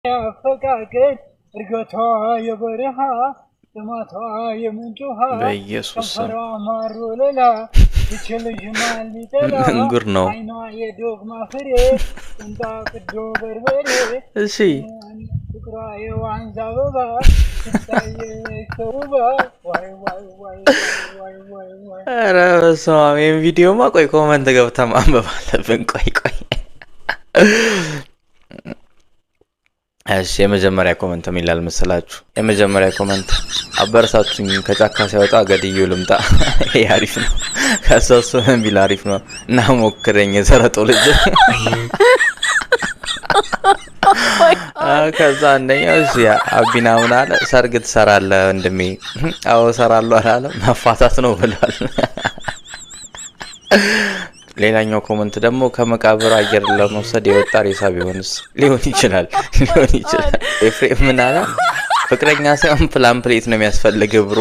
ያፈቃቀት እርገቷ የበረሃ ጥማቷ የምንጭ ውሃ በኢየሱስ ማሩ ሌላ ይችልሽ ማን ሊጠላ እንጉር ነው አይኗ የዶግማ ፍሬ እንጣ ቅዶ በርበሬ እሺ ፍቅሯ የዋንዛ አበባ ስታየች ተውባ ዋይ ዋይ ዋይ ዋይ ዋይ ዋይ ኧረ በስመ አብ ይሄን ቪዲዮማ ቆይ ኮመንት ገብተህ ማንበብ አለብን ቆይ እሺ የመጀመሪያ ኮመንት ምን ይላል መሰላችሁ የመጀመሪያ ኮመንት አበረታቱኝ ከጫካ ሲወጣ ገድዩ ልምጣ ይሄ አሪፍ ነው ከሰሱ ቢል አሪፍ ነው እና ሞክረኝ የሰረጦ ልጅ ከዛ አንደኛው እሺ አቢናውን አለ ሰርግ ትሰራለህ ወንድሜ አዎ እሰራለሁ አላለ መፋታት ነው ብሏል ሌላኛው ኮመንት ደግሞ ከመቃብር አየር ለመውሰድ የወጣ ሬሳ ቢሆንስ ሊሆን ይችላል ኤፍሬም ምን አለ ፍቅረኛ ሳይሆን ፕላን ፕሌት ነው የሚያስፈልግ ብሮ